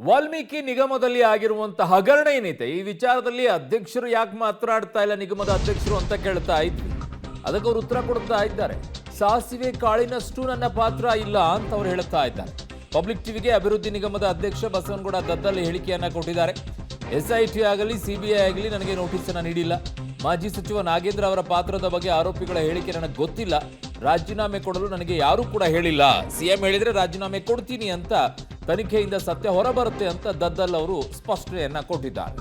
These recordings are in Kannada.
ವಾಲ್ಮೀಕಿ ನಿಗಮದಲ್ಲಿ ಆಗಿರುವಂತಹ ಹಗರಣ ಏನಿದೆ ಈ ವಿಚಾರದಲ್ಲಿ ಅಧ್ಯಕ್ಷರು ಯಾಕೆ ಮಾತನಾಡ್ತಾ ಇಲ್ಲ, ನಿಗಮದ ಅಧ್ಯಕ್ಷರು ಅಂತ ಕೇಳ್ತಾ ಇದ್ವಿ. ಅದಕ್ಕೆ ಅವರು ಉತ್ತರ ಕೊಡ್ತಾ ಇದ್ದಾರೆ. ಸಾಸಿವೆ ಕಾಳಿನಷ್ಟು ನನ್ನ ಪಾತ್ರ ಇಲ್ಲ ಅಂತ ಅವರು ಹೇಳ್ತಾ ಇದ್ದಾರೆ. ಪಬ್ಲಿಕ್ ಟಿವಿಗೆ ಅಭಿವೃದ್ಧಿ ನಿಗಮದ ಅಧ್ಯಕ್ಷ ಬಸವನಗೌಡ ದದ್ದಲ್ ಹೇಳಿಕೆಯನ್ನ ಕೊಟ್ಟಿದ್ದಾರೆ. SIT ಆಗಲಿ CBI ಆಗಲಿ ನನಗೆ ನೋಟಿಸ್ ಅನ್ನು ನೀಡಿಲ್ಲ. ಮಾಜಿ ಸಚಿವ ನಾಗೇಂದ್ರ ಅವರ ಪಾತ್ರದ ಬಗ್ಗೆ ಆರೋಪಿಗಳ ಹೇಳಿಕೆ ನನಗೆ ಗೊತ್ತಿಲ್ಲ. ರಾಜೀನಾಮೆ ಕೊಡಲು ನನಗೆ ಯಾರೂ ಕೂಡ ಹೇಳಿಲ್ಲ. CM ಹೇಳಿದ್ರೆ ರಾಜೀನಾಮೆ ಕೊಡ್ತೀನಿ ಅಂತ, ತನಿಖೆಯಿಂದ ಸತ್ಯ ಹೊರಬರುತ್ತೆ ಅಂತ ದದ್ದಲ್ ಅವರು ಸ್ಪಷ್ಟನೆಯನ್ನ ಕೊಟ್ಟಿದ್ದಾರೆ.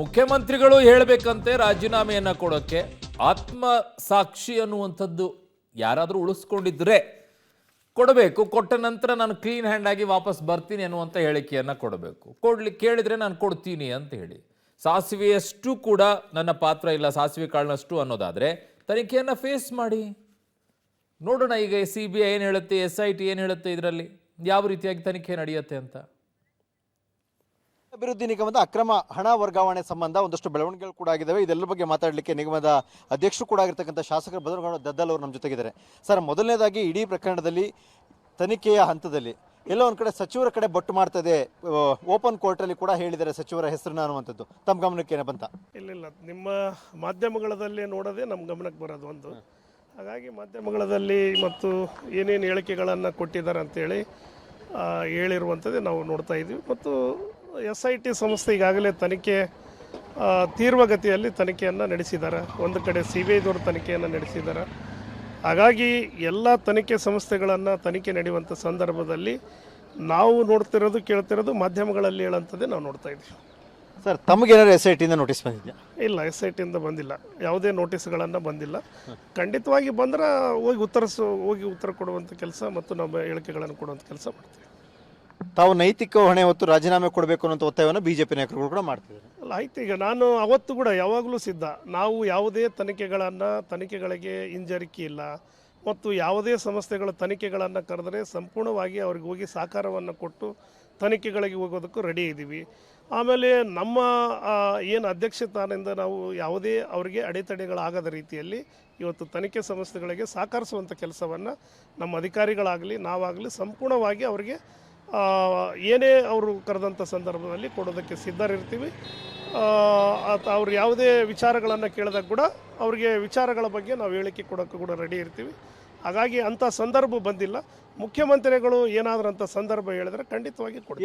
ಮುಖ್ಯಮಂತ್ರಿಗಳು ಹೇಳಬೇಕಂತೆ ರಾಜೀನಾಮೆಯನ್ನ ಕೊಡೋಕೆ. ಆತ್ಮ ಸಾಕ್ಷಿ ಅನ್ನುವಂಥದ್ದು ಯಾರಾದರೂ ಉಳಿಸ್ಕೊಂಡಿದ್ರೆ ಕೊಡಬೇಕು. ಕೊಟ್ಟ ನಂತರ ನಾನು ಕ್ಲೀನ್ ಹ್ಯಾಂಡ್ ಆಗಿ ವಾಪಸ್ ಬರ್ತೀನಿ ಅನ್ನುವಂಥ ಹೇಳಿಕೆಯನ್ನ ಕೊಡಬೇಕು. ಕೇಳಿದ್ರೆ ನಾನು ಕೊಡ್ತೀನಿ ಅಂತ ಹೇಳಿ. ಸಾಸಿವೆಯಷ್ಟು ಕೂಡ ನನ್ನ ಪಾತ್ರ ಇಲ್ಲ, ಸಾಸಿವೆ ಕಾಳಿನಷ್ಟು ಅನ್ನೋದಾದ್ರೆ ತನಿಖೆಯನ್ನ ಫೇಸ್ ಮಾಡಿ ನೋಡೋಣ. ಈಗ CBI ಏನು ಹೇಳುತ್ತೆ, SIT ಏನು ಹೇಳುತ್ತೆ, ಇದರಲ್ಲಿ ಯಾವ ರೀತಿಯಾಗಿ ತನಿಖೆ ನಡೆಯುತ್ತೆ ಅಂತ. ಅಭಿವೃದ್ಧಿ ನಿಗಮದ ಅಕ್ರಮ ಹಣ ವರ್ಗಾವಣೆ ಸಂಬಂಧ ಒಂದಷ್ಟು ಬೆಳವಣಿಗೆಗಳು ಕೂಡ ಆಗಿದ್ದಾವೆ. ಇದೆಲ್ಲರ ಬಗ್ಗೆ ಮಾತಾಡಲಿಕ್ಕೆ ನಿಗಮದ ಅಧ್ಯಕ್ಷರು ಕೂಡ ಆಗಿರ್ತಕ್ಕಂಥ ಶಾಸಕರು ಬಸವನಗೌಡ ದದ್ದಲ್ ಅವರು ನಮ್ಮ ಜೊತೆಗಿದ್ದಾರೆ. ಸರ್, ಮೊದಲನೇದಾಗಿ ಇಡೀ ಪ್ರಕರಣದಲ್ಲಿ ತನಿಖೆಯ ಹಂತದಲ್ಲಿ ಎಲ್ಲೋ ಒಂದು ಕಡೆ ಸಚಿವರ ಕಡೆ ಬೊಟ್ಟು ಮಾಡ್ತದೆ, ಓಪನ್ ಕೋರ್ಟಲ್ಲಿ ಕೂಡ ಹೇಳಿದ್ದಾರೆ ಸಚಿವರ ಹೆಸರನ್ನ ಅನ್ನುವಂಥದ್ದು. ತಮ್ಮ ಗಮನಕ್ಕೆ ಬಂತ? ಇಲ್ಲ, ನಿಮ್ಮ ಮಾಧ್ಯಮಗಳಲ್ಲಿ ನೋಡೋದೇ ನಮ್ಮ ಗಮನಕ್ಕೆ ಬರೋದು ಒಂದು. ಹಾಗಾಗಿ ಮಾಧ್ಯಮಗಳಲ್ಲಿ ಮತ್ತು ಏನೇನು ಹೇಳಿಕೆಗಳನ್ನು ಕೊಟ್ಟಿದ್ದಾರೆ ಅಂತೇಳಿ ಹೇಳಿರುವಂಥದ್ದೇ ನಾವು ನೋಡ್ತಾ ಇದ್ದೀವಿ. ಮತ್ತು SIT ಸಂಸ್ಥೆ ಈಗಾಗಲೇ ತನಿಖೆ ತೀವ್ರಗತಿಯಲ್ಲಿ ತನಿಖೆಯನ್ನು ನಡೆಸಿದ್ದಾರೆ. ಒಂದು ಕಡೆ CBIದವರು ತನಿಖೆಯನ್ನು ನಡೆಸಿದ್ದಾರೆ. ಹಾಗಾಗಿ ಎಲ್ಲ ತನಿಖೆ ಸಂಸ್ಥೆಗಳನ್ನು ತನಿಖೆ ನಡೆಯುವಂಥ ಸಂದರ್ಭದಲ್ಲಿ ನಾವು ನೋಡ್ತಿರೋದು ಕೇಳ್ತಿರೋದು ಮಾಧ್ಯಮಗಳಲ್ಲಿ ಹೇಳೋಂಥದ್ದೇ ನಾವು ನೋಡ್ತಾ ಇದ್ದೀವಿ. ಸರ್, ತಮಗೇನಾದ್ರು SITಯಿಂದ ನೋಟಿಸ್ ಬಂದಿದೆಯಾ? ಇಲ್ಲ, SITಯಿಂದ ಬಂದಿಲ್ಲ, ಯಾವುದೇ ನೋಟಿಸ್ಗಳನ್ನು ಬಂದಿಲ್ಲ. ಖಂಡಿತವಾಗಿ ಬಂದರೆ ಹೋಗಿ ಉತ್ತರ ಕೊಡುವಂಥ ಕೆಲಸ ಮತ್ತು ನಮ್ಮ ಹೇಳಿಕೆಗಳನ್ನು ಕೊಡುವಂಥ ಕೆಲಸ ಮಾಡ್ತೀವಿ. ತಾವು ನೈತಿಕ ಹೊಣೆ ಹೊತ್ತು ರಾಜೀನಾಮೆ ಕೊಡಬೇಕು ಅನ್ನೋ ಒತ್ತಾಯವನ್ನು BJP ನಾಯಕರು ಕೂಡ ಮಾಡ್ತಿದ್ದಾರೆ. ಅಲ್ಲ, ಆಯ್ತು. ಈಗ ನಾನು ಅವತ್ತು ಕೂಡ ಯಾವಾಗಲೂ ಸಿದ್ಧ. ನಾವು ಯಾವುದೇ ತನಿಖೆಗಳಿಗೆ ಹಿಂಜರಿಕೆ ಇಲ್ಲ. ಮತ್ತು ಯಾವುದೇ ಸಂಸ್ಥೆಗಳ ತನಿಖೆಗಳನ್ನು ಕರೆದರೆ ಸಂಪೂರ್ಣವಾಗಿ ಅವ್ರಿಗೆ ಹೋಗಿ ಸಹಕಾರವನ್ನು ಕೊಟ್ಟು ತನಿಖೆಗಳಿಗೆ ಹೋಗೋದಕ್ಕೂ ರೆಡಿ ಇದ್ದೀವಿ. ಆಮೇಲೆ ನಮ್ಮ ಏನು ಅಧ್ಯಕ್ಷತಾನಿಂದ ನಾವು ಯಾವುದೇ ಅವರಿಗೆ ಅಡೆತಡೆಗಳಾಗದ ರೀತಿಯಲ್ಲಿ ಇವತ್ತು ತನಿಖೆ ಸಂಸ್ಥೆಗಳಿಗೆ ಸಹಕರಿಸುವಂಥ ಕೆಲಸವನ್ನು ನಮ್ಮ ಅಧಿಕಾರಿಗಳಾಗಲಿ ನಾವಾಗಲಿ ಸಂಪೂರ್ಣವಾಗಿ ಅವರಿಗೆ ಏನೇ ಅವರು ಕರೆದಂಥ ಸಂದರ್ಭದಲ್ಲಿ ಕೊಡೋದಕ್ಕೆ ಸಿದ್ಧರಿರ್ತೀವಿ. ಅವ್ರು ಯಾವುದೇ ವಿಚಾರಗಳನ್ನು ಕೇಳಿದಾಗ ಕೂಡ ಅವರಿಗೆ ವಿಚಾರಗಳ ಬಗ್ಗೆ ನಾವು ಹೇಳಿಕೆ ಕೊಡೋಕ್ಕೂ ಕೂಡ ರೆಡಿ ಇರ್ತೀವಿ. ಹಾಗಾಗಿ ಅಂಥ ಸಂದರ್ಭ ಬಂದಿಲ್ಲ. ಮುಖ್ಯಮಂತ್ರಿಗಳು ಏನಾದರೂ ಅಂಥ ಸಂದರ್ಭ ಹೇಳಿದ್ರೆ ಖಂಡಿತವಾಗಿ ಕೊಡ್ತೀವಿ.